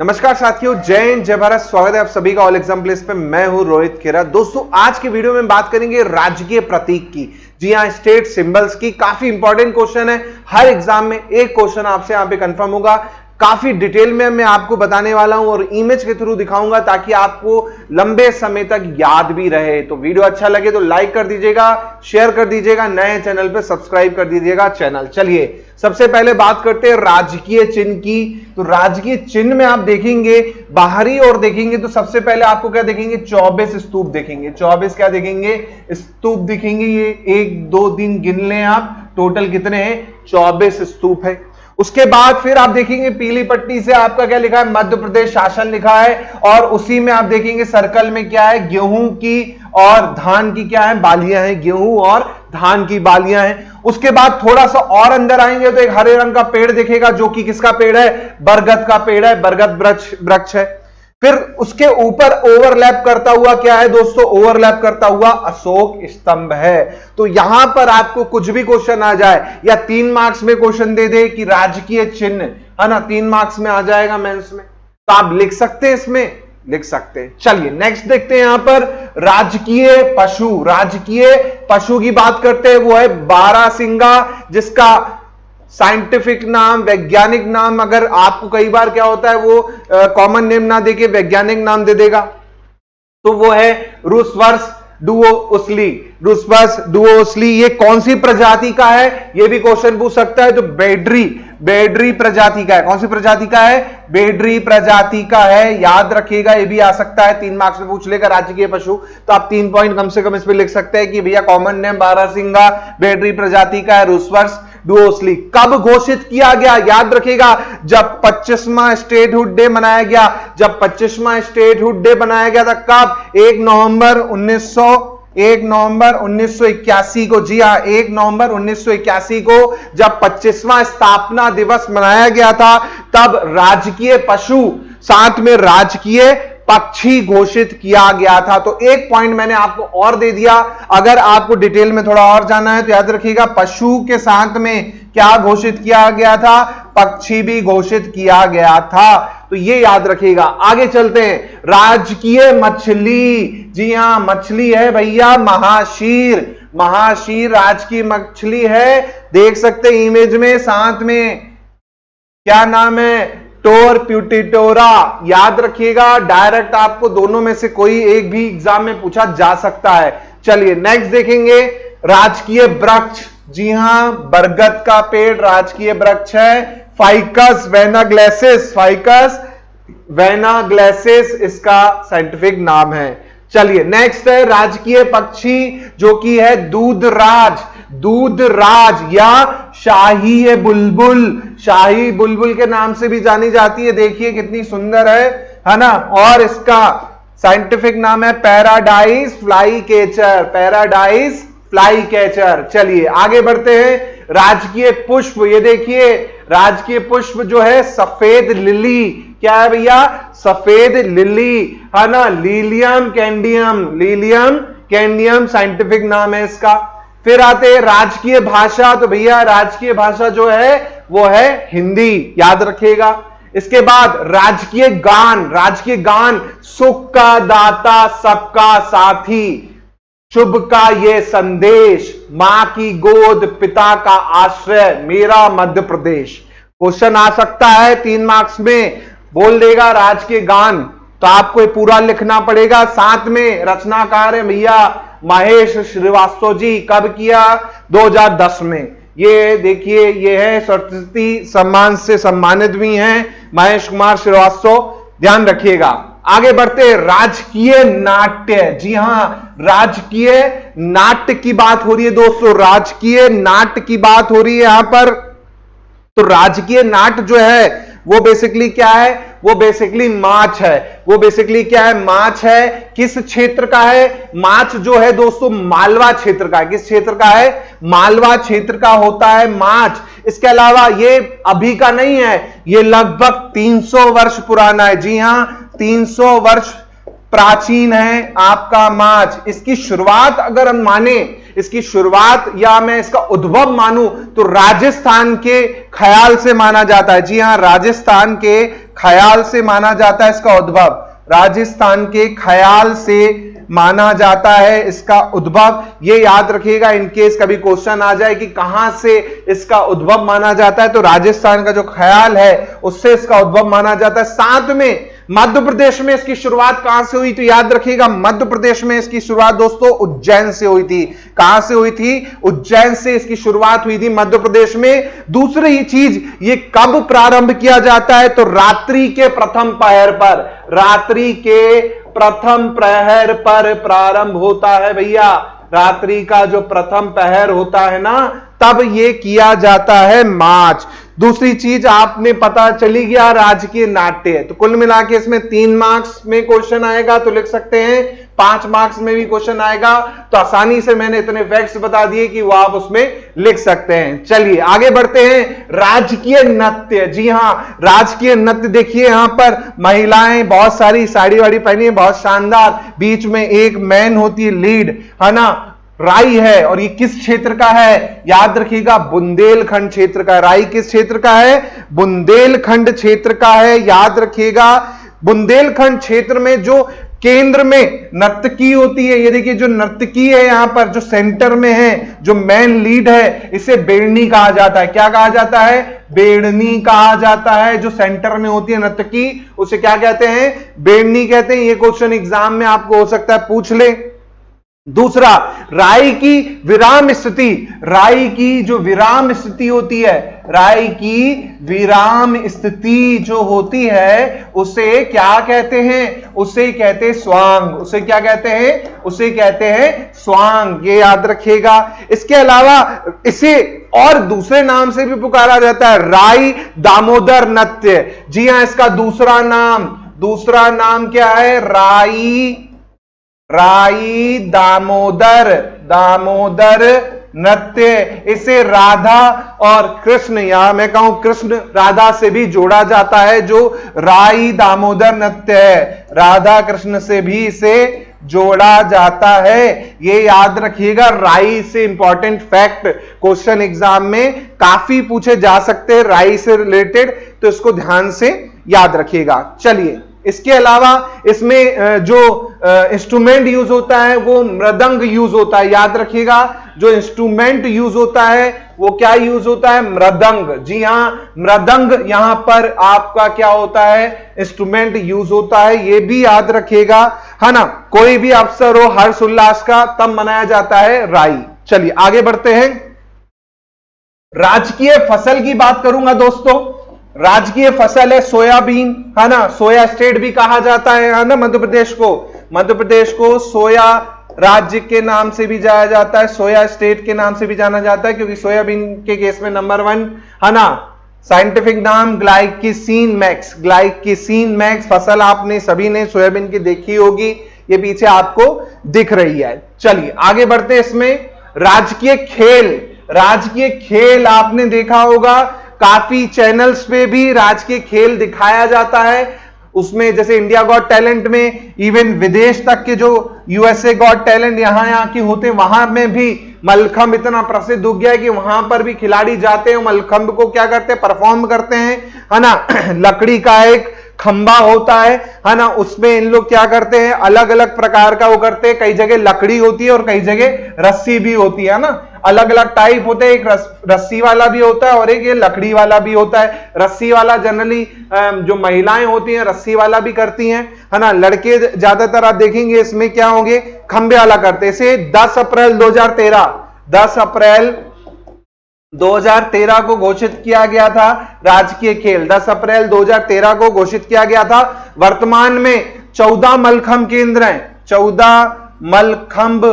नमस्कार साथियों, जय हिंद जय भारत। स्वागत है आप सभी का ऑल एग्जाम प्लेस पे। मैं हूं रोहित खेरा। दोस्तों, आज के वीडियो में बात करेंगे राजकीय प्रतीक की। जी हां, स्टेट सिंबल्स की। काफी इंपॉर्टेंट क्वेश्चन है। हर एग्जाम में एक क्वेश्चन आपसे यहां पे कंफर्म होगा। काफी डिटेल में मैं आपको बताने वाला हूं और इमेज के थ्रू दिखाऊंगा ताकि आपको लंबे समय तक याद भी रहे। तो वीडियो अच्छा लगे तो लाइक कर दीजिएगा, शेयर कर दीजिएगा, नए चैनल पे सब्सक्राइब कर दीजिएगा चैनल। चलिए सबसे पहले बात करते हैं राजकीय चिन्ह की। तो राजकीय चिन्ह में आप देखेंगे, बाहरी ओर देखेंगे तो सबसे पहले आपको क्या देखेंगे, 24 स्तूप देखेंगे। 24 क्या देखेंगे, स्तूप दिखेंगे। ये 1 2 3 गिन लें आप, टोटल कितने हैं, 24 स्तूप है। उसके बाद फिर आप देखेंगे पीली पट्टी से आपका क्या लिखा है, मध्य प्रदेश शासन लिखा है। और उसी में आप देखेंगे सर्कल में क्या है, गेहूं की और धान की क्या है, बालियां हैं। गेहूं और धान की बालियां हैं। उसके बाद थोड़ा सा और अंदर आएंगे तो एक हरे रंग का पेड़ दिखेगा, जो कि किसका पेड़ है, बरगद का पेड़ है, बरगद वृक्ष है। फिर उसके ऊपर ओवरलैप करता हुआ क्या है दोस्तों, ओवरलैप करता हुआ अशोक स्तंभ है। तो यहां पर आपको कुछ भी क्वेश्चन आ जाए या 3 मार्क्स में क्वेश्चन दे दे कि राजकीय चिन्ह है ना, 3 मार्क्स में आ जाएगा मेंस में, तो आप लिख सकते हैं, इसमें लिख सकते हैं। चलिए नेक्स्ट देखते हैं। यहां पर राजकीय पशु, राजकीय पशु की बात करते हैं, वो है बारहसिंगा, जिसका साइंटिफिक नाम, वैज्ञानिक नाम, अगर आपको कई बार क्या होता है वो कॉमन नेम ना देके वैज्ञानिक नाम दे देगा, तो वो है रूसवर्स डुओसली। रूसवर्स डुओसली ये कौन सी प्रजाति का है, ये भी क्वेश्चन पूछ सकता है। तो बेडरी प्रजाति का है। कौन सी प्रजाति का है, बेडरी प्रजाति का है। याद रखिएगा, ये भी आ सकता है, 3 मार्क्स में पूछ लेगा राजकीय पशु। तो आप 3 पॉइंट कम से कम इस पे लिख सकते हैं कि भैया कॉमन नेम बारहसिंगा, बेडरी प्रजाति का है, रूसवर्स डुओसली। कब घोषित किया गया, याद रखिएगा, जब 25वां स्टेटहुड डे मनाया गया। जब 25वां स्टेटहुड डे बनाया गया था, कब, 1 नवंबर 1981 को। जी हां, 1 नवंबर 1981 को जब 25वां स्थापना दिवस मनाया गया था, तब राजकीय पशु साथ में राजकीय पक्षी घोषित किया गया था। तो एक पॉइंट मैंने आपको और दे दिया। अगर आपको डिटेल में थोड़ा और जाना है तो याद रखिएगा, पशु के साथ में क्या घोषित किया गया था, पक्षी भी घोषित किया गया था। तो ये याद रखिएगा। आगे चलते हैं, राजकीय मछली। जी हां, मछली है भैया महाशीर। महाशीर राजकीय मछली है, देख सकते हैं इमेज में। साथ में क्या नाम है, टोरप्यूटिटोरा। याद रखिएगा, डायरेक्ट आपको दोनों में से कोई एक भी एग्जाम में पूछा जा सकता है। चलिए नेक्स्ट देखेंगे, राजकीय वृक्ष। जी हां, बरगद का पेड़ राजकीय वृक्ष है। फाइकस वैनाग्लेसिस, फाइकस वैनाग्लेसिस इसका साइंटिफिक नाम है। चलिए नेक्स्ट है राजकीय पक्षी, जो कि है दूधराज। दूधराज या शाही बुलबुल, शाही बुलबुल के नाम से भी जानी जाती है। देखिए कितनी सुंदर है ना। और इसका साइंटिफिक नाम है paradise fly catcher, paradise fly catcher. चलिए आगे बढ़ते हैं, राजकीय पुष्प। ये देखिए राजकीय पुष्प जो है सफेद लिली। क्या है भैया, सफेद लिली है ना, लीलियम कैंडियम, लीलियम कैंडियम साइंटिफिक नाम है इसका। फिर आते हैं राजकीय भाषा। तो भैया राजकीय भाषा जो है वो है हिंदी, याद रखिएगा। इसके बाद राजकीय गान। राजकीय गान, सुख का दाता सबका साथी, शुभ का ये संदेश, मां की गोद पिता का आश्रय, मेरा मध्य प्रदेश। क्वेश्चन आ सकता है 3 मार्क्स में, बोल देगा राजकीय गान, तो आपको पूरा लिखना पड़ेगा। साथ में रचनाकार है भैया महेश श्रीवास्तव जी। कब किया, 2010 में। ये देखिए, ये है सरस्वती सम्मान से सम्मानित भी हैं महेश कुमार श्रीवास्तव, ध्यान रखिएगा। आगे बढ़ते हैं, राजकीय नाट्य। जी हां, राजकीय नाट्य की बात हो रही है दोस्तों, राजकीय नाट्य की बात हो रही है यहां पर। तो राजकीय नाट्य जो है वो बेसिकली क्या है, वो बेसिकली माछ है। वो बेसिकली क्या है, माछ है। किस क्षेत्र का है, माछ जो है दोस्तों मालवा क्षेत्र का है। किस क्षेत्र का है, मालवा क्षेत्र का होता है माछ। इसके अलावा ये अभी का नहीं है, ये लगभग 300 वर्ष पुराना है। जी हां, 300 वर्ष प्राचीन है आपका माछ। इसकी शुरुआत अगर हम माने इसकी शुरुआत या मैं इसका उद्भव मानूं तो राजस्थान के ख्याल से माना जाता है। जी हां, राजस्थान के ख्याल से माना जाता है इसका उद्भव, राजस्थान के ख्याल से माना जाता है इसका उद्भव। ये याद रखिएगा, इनकेस कभी क्वेश्चन आ जाए कि कहां से इसका उद्भव माना जाता है, तो राजस्थान का जो ख्याल है उससे इसका उद्भव माना जाता है। साथ में मध्य प्रदेश में इसकी शुरुआत कहां से हुई, तो याद रखिएगा मध्य प्रदेश में इसकी शुरुआत दोस्तों उज्जैन से हुई थी। कहां से हुई थी? उज्जैन से इसकी शुरुआत हुई थी मध्य प्रदेश में। दूसरी चीज, ये कब प्रारंभ किया जाता है, तो रात्रि के प्रथम पहर पर, रात्रि के प्रथम प्रहर पर प्रारंभ होता है भैया। रात्रि का जो प्रथम पहर होता है ना, तब ये किया जाता है मार्च। दूसरी चीज आपने पता चली गया राजकीय नाट्य, तो कुल मिला के इसमें 3 मार्क्स में क्वेश्चन आएगा तो लिख सकते हैं, 5 मार्क्स में भी क्वेश्चन आएगा, तो आसानी से मैंने इतने फैक्ट्स बता दिए कि वो आप उसमें लिख सकते हैं। चलिए आगे बढ़ते हैं। राजकीय नृत्य, जी हां, राजकीय नृत्य देखिए, यहां पर महिलाएं बहुत सारी साड़ी वाड़ी पहनी है, बहुत शानदार, बीच में एक मैन होती है लीड, है ना, राई है। और ये किस क्षेत्र का है? याद रखिएगा बुंदेलखंड क्षेत्र का। राई किस क्षेत्र का है? बुंदेलखंड क्षेत्र का है, याद रखिएगा। बुंदेलखंड क्षेत्र में जो केंद्र में नर्तकी होती है, ये देखिए जो नर्तकी है यहां पर जो सेंटर में है, जो मेन लीड है, इसे बेड़नी कहा जाता है। क्या कहा जाता है? बेड़नी कहा जाता है। जो सेंटर में होती है नर्तकी उसे क्या कहते हैं? बेड़नी कहते हैं। ये क्वेश्चन एग्जाम में आपको हो सकता है पूछ ले। दूसरा, राई की विराम स्थिति, राई की जो विराम स्थिति होती है, राई की विराम स्थिति जो होती है उसे क्या कहते हैं? उसे कहते हैं स्वांग। उसे क्या कहते हैं? उसे कहते हैं स्वांग, ये याद रखिएगा। इसके अलावा इसे और दूसरे नाम से भी पुकारा जाता है, राई दामोदर नृत्य। जी हां, इसका दूसरा नाम क्या है? राई दामोदर नृत्य। इसे राधा और कृष्ण, या मैं कहूं कृष्ण राधा से भी जोड़ा जाता है। जो राई दामोदर नृत्य है, राधा कृष्ण से भी इसे जोड़ा जाता है। ये याद रखिएगा। राई से इंपॉर्टेंट फैक्ट क्वेश्चन एग्जाम में काफी पूछे जा सकते हैं राई से रिलेटेड, तो इसको ध्यान से याद रखिएगा। चलिए, इसके अलावा इसमें जो इंस्ट्रूमेंट यूज होता है वो मृदंग यूज होता है। याद रखिएगा, जो इंस्ट्रूमेंट यूज होता है वो क्या यूज होता है? मृदंग। जी हां, मृदंग यहां पर आपका क्या होता है? इंस्ट्रूमेंट यूज होता है। ये भी याद रखिएगा, है ना। कोई भी अवसर हो हर्ष उल्लास का, तब मनाया जाता है राई। चलिए आगे बढ़ते हैं। राजकीय फसल की बात करूंगा दोस्तों। राजकीय फसल है सोयाबीन, है ना। सोया स्टेट भी कहा जाता है ना मध्य प्रदेश को। मध्य प्रदेश को सोया राज्य के नाम से भी जाना जाता है, सोया स्टेट के नाम से भी जाना जाता है, क्योंकि सोयाबीन के केस में नंबर 1, है ना। साइंटिफिक नाम ग्लाइकिसिन मैक्स। ग्लाइकिसिन मैक्स फसल आपने सभी ने सोयाबीन की देखी होगी, ये पीछे आपको दिख रही है। चलिए आगे बढ़ते हैं। इसमें राजकीय खेल आपने देखा होगा, काफी चैनल्स पे भी राजकीय खेल दिखाया जाता है। उसमें जैसे इंडिया गॉट टैलेंट में इवन विदेश तक के जो यूएसए गॉट टैलेंट यहां के होते हैं, वहां में भी मलखंब इतना प्रसिद्ध हो गया है कि वहां पर भी खिलाड़ी जाते हैं, मलखंब को क्या करते हैं? परफॉर्म करते हैं, है ना। लकड़ी का एक खंबा होता है ना, उसमें इन लोग क्या करते हैं? अलग अलग प्रकार का वो करते हैं। कई जगह लकड़ी होती है और कई जगह रस्सी भी होती है ना। अलग अलग टाइप होते हैं, एक रस्सी वाला भी होता है और एक ये लकड़ी वाला भी होता है। रस्सी वाला जनरली जो महिलाएं होती हैं रस्सी वाला भी करती हैं, है ना। लड़के ज्यादातर आप देखेंगे इसमें क्या होंगे? खंबे वाला करते हैं। इसे 10 अप्रैल 2013 को घोषित किया गया था राजकीय खेल। 10 अप्रैल 2013 को घोषित किया गया था। वर्तमान में 14 मलखंब केंद्र हैं। 14 मलखंब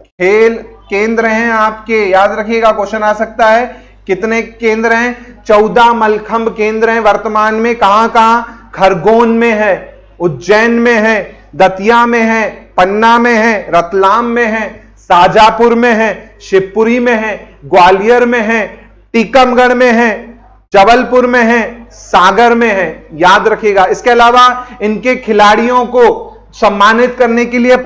खेल केंद्र हैं आपके। याद रखिएगा, क्वेश्चन आ सकता है कितने केंद्र हैं? 14 मलखंब केंद्र हैं वर्तमान में। कहां कहां? खरगोन में है, उज्जैन में है, दतिया में है, पन्ना में है, रतलाम में है, शाजापुर में है, शिवपुरी में है, ग्वालियर में है, टीकमगढ़ में है, जबलपुर में है, सागर में है। याद रखिएगा। इसके अलावा इनके खिलाड़ियों को सम्मानित करने के लिए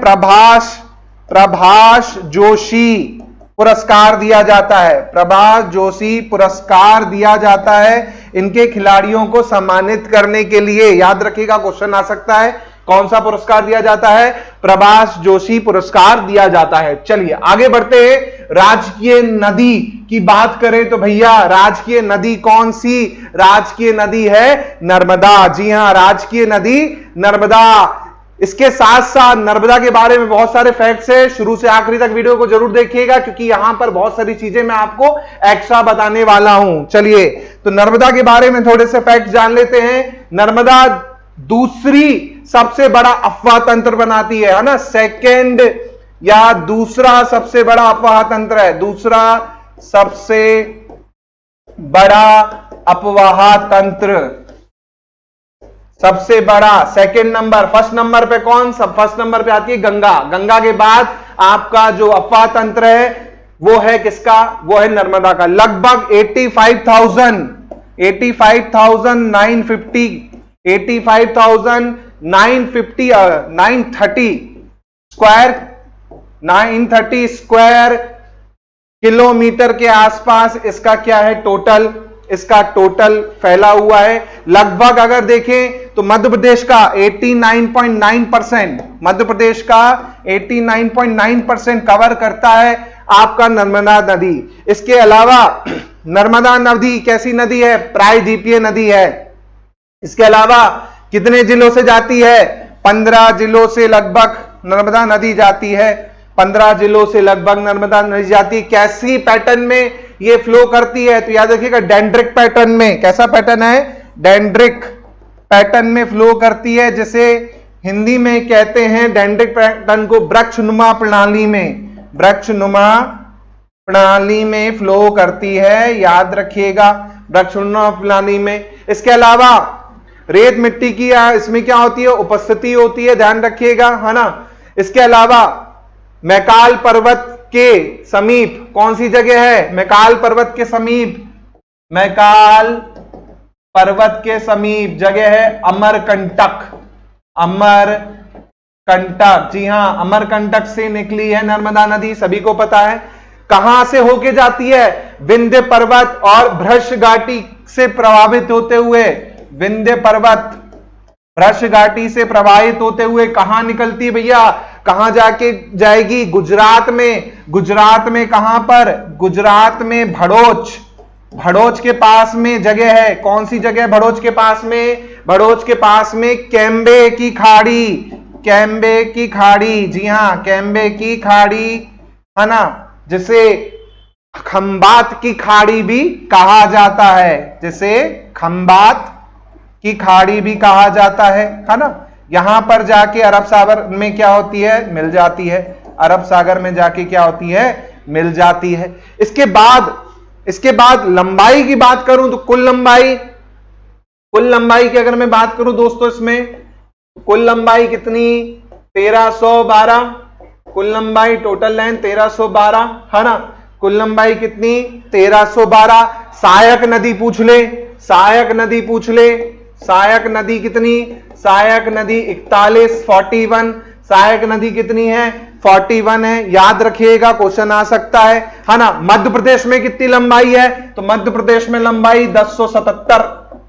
प्रभाष जोशी, पुरस्कार दिया जाता है, प्रभाष जोशी पुरस्कार दिया जाता है इनके खिलाड़ियों को सम्मानित करने के लिए। याद रखिएगा, क्वेश्चन आ सकता है, कौन सा पुरस्कार दिया जाता है? प्रभाष जोशी पुरस्कार दिया जाता है। चलिए आगे बढ़ते हैं। राजकीय नदी की बात करें तो भैया राजकीय नदी कौन सी? राजकीय नदी है नर्मदा। जी हां, राजकीय नदी नर्मदा। इसके साथ साथ नर्मदा के बारे में बहुत सारे फैक्ट्स है, शुरू से आखिरी तक वीडियो को जरूर देखिएगा क्योंकि यहां पर बहुत सारी चीजें मैं आपको एक्स्ट्रा बताने वाला हूं। चलिए तो नर्मदा के बारे में थोड़े से फैक्ट जान लेते हैं। नर्मदा दूसरी सबसे बड़ा अफवाह तंत्र बनाती है ना, सेकंड या दूसरा सबसे बड़ा अफवाह तंत्र है, दूसरा सबसे बड़ा अफवाह तंत्र, सबसे बड़ा। सेकंड नंबर, फर्स्ट नंबर पे कौन? सब फर्स्ट नंबर पे आती है गंगा। गंगा के बाद आपका जो अफवाह तंत्र है वो है किसका? वो है नर्मदा का। लगभग 930 स्क्वायर किलोमीटर के आसपास इसका क्या है टोटल? इसका टोटल फैला हुआ है। लगभग अगर देखें तो मध्य प्रदेश का 89.9%, मध्य प्रदेश का 89.9% कवर करता है आपका नर्मदा नदी। इसके अलावा नर्मदा नदी कैसी नदी है? प्रायद्वीपीय नदी है। इसके अलावा कितने जिलों से जाती है? 15 जिलों से लगभग नर्मदा नदी जाती है। 15 जिलों से लगभग नर्मदा नदी जाती है। कैसी पैटर्न में ये फ्लो करती है? तो याद रखिएगा डेंड्रिक पैटर्न में। कैसा पैटर्न है? डेंड्रिक पैटर्न में फ्लो करती है, जिसे हिंदी में कहते हैं डेंड्रिक पैटर्न को वृक्षनुमा प्रणाली में, वृक्षनुमा प्रणाली में फ्लो करती है। याद रखिएगा वृक्षनुमा प्रणाली में। इसके अलावा रेत मिट्टी की इसमें क्या होती है? उपस्थिति होती है, ध्यान रखिएगा, है ना। इसके अलावा मैकाल पर्वत के समीप कौन सी जगह है? मैकाल पर्वत के समीप, मैकाल पर्वत के समीप जगह है अमरकंटक। अमरकंटक, जी हां, अमरकंटक से निकली है नर्मदा नदी, सभी को पता है। कहां से होके जाती है? विंध्य पर्वत और भ्रश घाटी से प्रभावित होते हुए, विंध्य पर्वत भ्रश घाटी से प्रभावित होते हुए कहां निकलती है भैया? कहां जाके जाएगी? गुजरात में। गुजरात में कहां पर? गुजरात में भड़ोच, भड़ोच के पास में जगह है। कौन सी जगह भड़ोच के पास में? भड़ोच के पास में कैम्बे की खाड़ी, कैम्बे की खाड़ी, जी हां, कैम्बे की खाड़ी, है ना, जिसे खंबात की खाड़ी भी कहा जाता है, जिसे खंबात की खाड़ी भी कहा जाता है ना। यहां पर जाके अरब सागर में क्या होती है? मिल जाती है। अरब सागर में जाके क्या होती है? मिल जाती है। इसके बाद लंबाई की बात करूं तो कुल लंबाई की अगर मैं बात करूं दोस्तों, इसमें कुल लंबाई कितनी? 1312। कुल लंबाई टोटल लेंथ 1312, है ना। कुल लंबाई कितनी? 1312। सहायक नदी पूछ ले, सहायक नदी पूछ ले, सहायक नदी कितनी? सहायक नदी 41 सहायक नदी कितनी है? 41 है। याद रखिएगा, क्वेश्चन आ सकता है ना। मध्य प्रदेश में कितनी लंबाई है? तो मध्य प्रदेश में लंबाई 1077।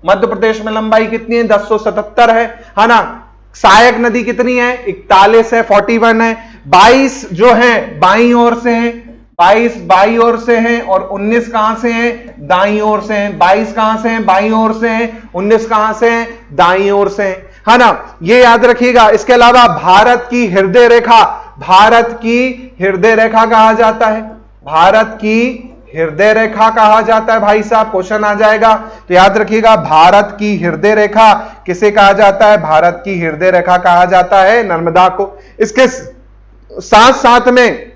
मध्य प्रदेश में लंबाई कितनी है? 1077 है ना। सहायक नदी कितनी है? 41 है, 41 है। 22 जो है बाईं ओर से है, 22 बाईं ओर से हैं और 19 कहां से हैं? दाईं ओर से हैं। 22 कहां से हैं? बाईं ओर से हैं। 19 कहां से हैं? दाईं ओर से हैं, है ना। ये याद रखिएगा। इसके अलावा भारत की हृदय रेखा, भारत की हृदय रेखा कहा जाता है, भारत की हृदय रेखा कहा जाता है भाई साहब, क्वेश्चन आ जाएगा। तो याद रखिएगा भारत की हृदय रेखा किसे कहा जाता है? भारत की हृदय रेखा कहा जाता है नर्मदा को। इसके साथ साथ में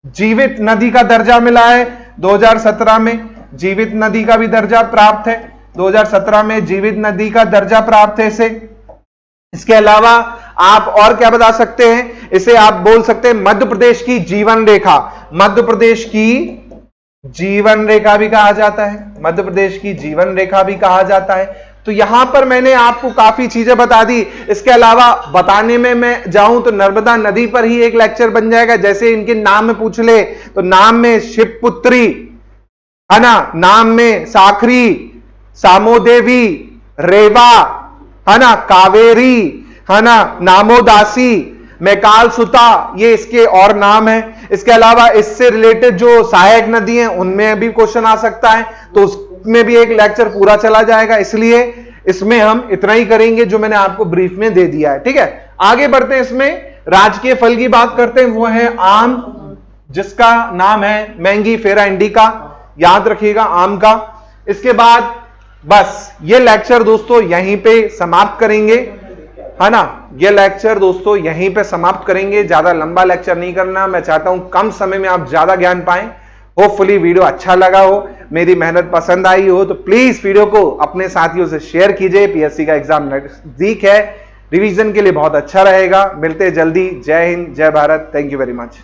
जीवित नदी का दर्जा मिला है 2017 में, जीवित नदी का भी दर्जा प्राप्त है 2017 में, जीवित नदी का दर्जा प्राप्त है इसे। इसके अलावा आप और क्या बता सकते हैं? इसे आप बोल सकते हैं मध्य प्रदेश की जीवन रेखा, मध्य प्रदेश की जीवन रेखा भी कहा जाता है, मध्य प्रदेश की जीवन रेखा भी कहा जाता है। तो यहां पर मैंने आपको काफी चीजें बता दी। इसके अलावा बताने में मैं जाऊं तो नर्मदा नदी पर ही एक लेक्चर बन जाएगा। जैसे इनके नाम में पूछ ले तो नाम में शिवपुत्री है ना, नाम में साखरी, सामोदेवी, रेवा है ना, कावेरी है ना, नामोदासी, मैकाल सुता, ये इसके और नाम है। इसके अलावा इससे रिलेटेड जो सहायक नदी है उनमें भी क्वेश्चन आ सकता है, तो उसमें भी एक लेक्चर पूरा चला जाएगा। इसलिए इसमें हम इतना ही करेंगे जो मैंने आपको ब्रीफ में दे दिया है। ठीक है, आगे बढ़ते हैं। इसमें राजकीय फल की बात करते हैं, वो है आम, जिसका नाम है मैंगी फेरा इंडिका, याद रखिएगा आम का। इसके बाद बस ये लेक्चर दोस्तों यहीं पे समाप्त करेंगे, है ना, ये लेक्चर दोस्तों यहीं पे समाप्त करेंगे। ज्यादा लंबा लेक्चर नहीं करना, मैं चाहता हूं कम समय में आप ज्यादा ज्ञान पाएं। होपफुली वीडियो अच्छा लगा हो, मेरी मेहनत पसंद आई हो, तो प्लीज वीडियो को अपने साथियों से शेयर कीजिए। पीएससी का एग्जाम नजदीक है, रिवीजन के लिए बहुत अच्छा रहेगा। मिलते हैं जल्दी। जय हिंद, जय Bharat, thank you very much.